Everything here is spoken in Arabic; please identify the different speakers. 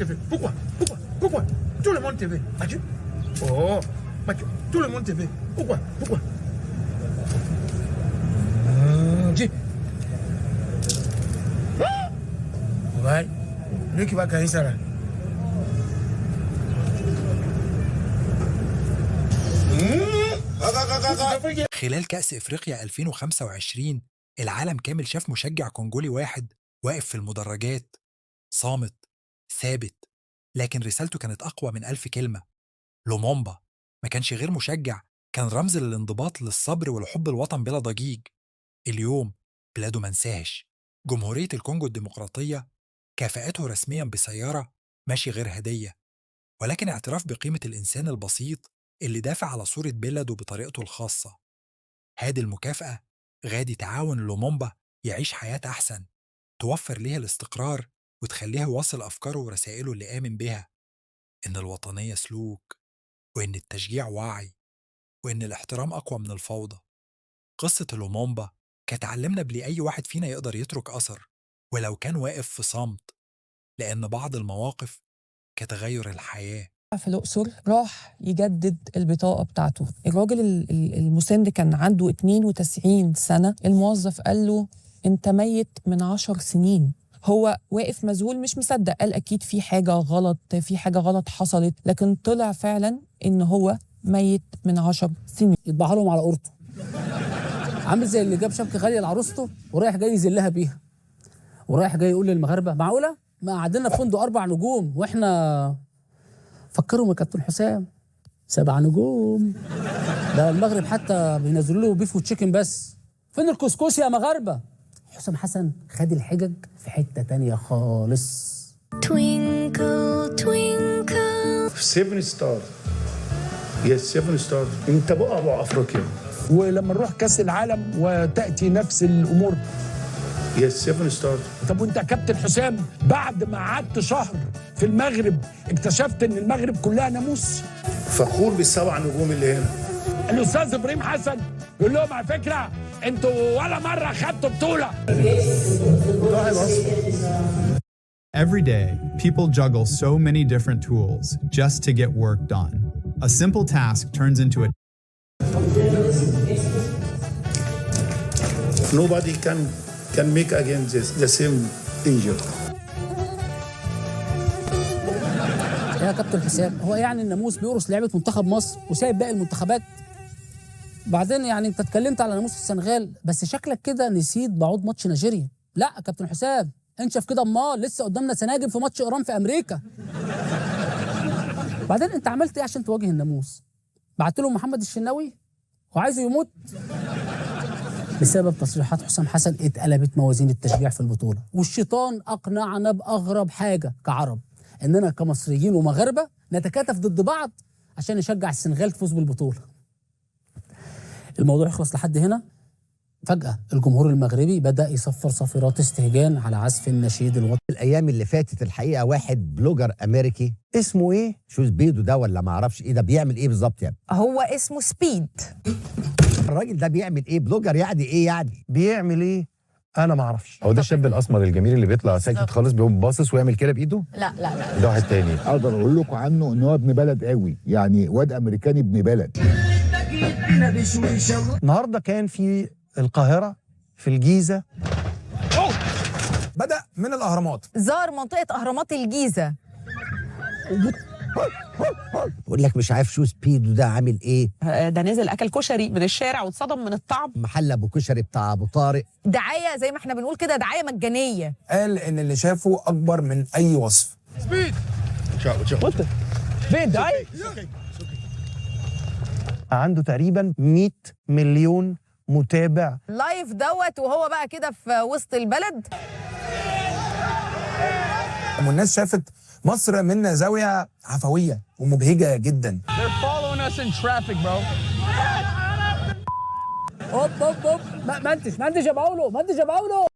Speaker 1: te veut. Pourquoi tout le monde te veut. Mathieu. Oh, Mathieu, tout le monde te veut. Pourquoi Dieu. Ouais, lui qui va gagner ça là.
Speaker 2: خلال كأس إفريقيا 2025 العالم كامل شاف مشجع كونجولي واحد واقف في المدرجات صامت ثابت، لكن رسالته كانت أقوى من 1000 كلمة. لومومبا ما كانش غير مشجع، كان رمز للانضباط للصبر والحب الوطن بلا ضجيج. اليوم بلاده منساهش. جمهورية الكونجو الديمقراطية كافأته رسميا بسيارة ماشي غير هدية، ولكن اعتراف بقيمة الإنسان البسيط اللي دافع على صورة بلاده بطريقته الخاصة. هذه المكافأة غادي تعاون لومومبا يعيش حياة أحسن، توفر ليه الاستقرار وتخليه يواصل أفكاره ورسائله اللي آمن بها، إن الوطنية سلوك، وإن التشجيع وعي، وإن الاحترام أقوى من الفوضى. قصة لومومبا كتعلمنا بلي أي واحد فينا يقدر يترك أثر ولو كان واقف في صمت، لأن بعض المواقف كتغير الحياة.
Speaker 3: في الأقصر راح يجدد البطاقة بتاعته، الراجل المسن كان عنده 92 سنة، الموظف قال له أنت ميت من 10 سنين. هو واقف مذهول مش مصدق، قال أكيد في حاجة غلط حصلت، لكن طلع فعلا إن هو ميت من 10 سنين.
Speaker 4: يطبعها لهم على قورته، عامل زي اللي جاب شبكة غالية لعروسته ورايح جاي يذلها بيها، ورايح جاي يقول للمغاربة معقولة؟ ما قعدنا في فندق 4 نجوم واحنا فكروا يا كابتن حسام 7 نجوم. ده المغرب حتى بينزلوا له بيف وتشيكن بس. فين الكسكسي يا مغاربة؟ حسام حسن خد الحجج في حتة تانية خالص.
Speaker 5: Twinkle twinkle
Speaker 1: 7 ستار. يس 7 ستار. انت بقى افريقيا.
Speaker 6: ولما نروح كاس العالم وتاتي نفس الامور.
Speaker 1: يس 7 ستار.
Speaker 6: طب وانت يا كابتن حسام بعد ما قعدت شهر في المغرب اكتشفت ان المغرب كلها ناموس؟
Speaker 1: فخور بالسبع نجوم اللي هنا.
Speaker 6: الاستاذ ابراهيم حسن يقول لهم على فكره انتوا ولا مره خدتوا بطوله.
Speaker 7: Every day, people juggle so many different tools just to get work done. A simple task turns into a
Speaker 1: Nobody can make again the same danger.
Speaker 4: يا كابتن حسام هو يعني الناموس بيقرص لعبة منتخب مصر وسايب باقي المنتخبات؟ بعدين يعني انت اتكلمت على ناموس السنغال، بس شكلك كده نسيت بعوض ماتش نيجيريا. لا يا كابتن حسام انشف كده، امال لسه قدامنا سناجم في ماتش ايران في امريكا. بعدين انت عملت ايه عشان تواجه الناموس؟ بعت له محمد الشناوي وعايزه يموت؟ بسبب تصريحات حسام حسن اتقلبت موازين التشجيع في البطوله، والشيطان اقنعنا باغرب حاجه كعرب، اننا كمصريين ومغاربه نتكاتف ضد بعض عشان نشجع السنغال تفوز بالبطوله. الموضوع يخلص لحد هنا. فجأة الجمهور المغربي بدأ يصفر صفيرات استهجان على عزف النشيد الوطني.
Speaker 8: الايام اللي فاتت الحقيقه واحد بلوجر امريكي
Speaker 6: اسمه ايه؟
Speaker 8: شوز بيدو ده ولا ما اعرفش ايه ده، بيعمل ايه بالظبط يعني؟
Speaker 3: هو اسمه سبيد.
Speaker 8: الراجل ده بيعمل ايه؟ بلوجر يعني ايه يعني؟
Speaker 6: بيعمل ايه؟ انا ما اعرفش.
Speaker 9: هو ده الشاب الاسمر الجميل اللي بيطلع ساكت خالص بيقوم باصص ويعمل كده بايده؟
Speaker 3: لا
Speaker 9: ده واحد تاني.
Speaker 10: اقدر اقول لكم عنه ان هو ابن بلد قوي، يعني واد امريكاني ابن بلد.
Speaker 6: النهارده كان في القاهره في الجيزه.
Speaker 1: بدأ من الأهرامات.
Speaker 3: زار منطقة أهرامات الجيزة.
Speaker 8: بقول لك مش عارف شوز بيدو ده عامل ايه؟
Speaker 3: ده نزل أكل كشري من الشارع واتصدم من الطعم.
Speaker 8: محل ابو كشري بتاع ابو طارق.
Speaker 3: دعاية زي ما احنا بنقول كده، دعاية مجانية.
Speaker 1: قال إن اللي شافه أكبر من أي وصف. سبيد.
Speaker 6: سبيد اي عنده تقريبا 100 مليون متابع
Speaker 3: لايف دوت، وهو بقى كده في وسط البلد.
Speaker 1: والناس شافت مصر من زاوية عفوية ومبهجة جدا.
Speaker 4: هوب ما انتش يا باولو،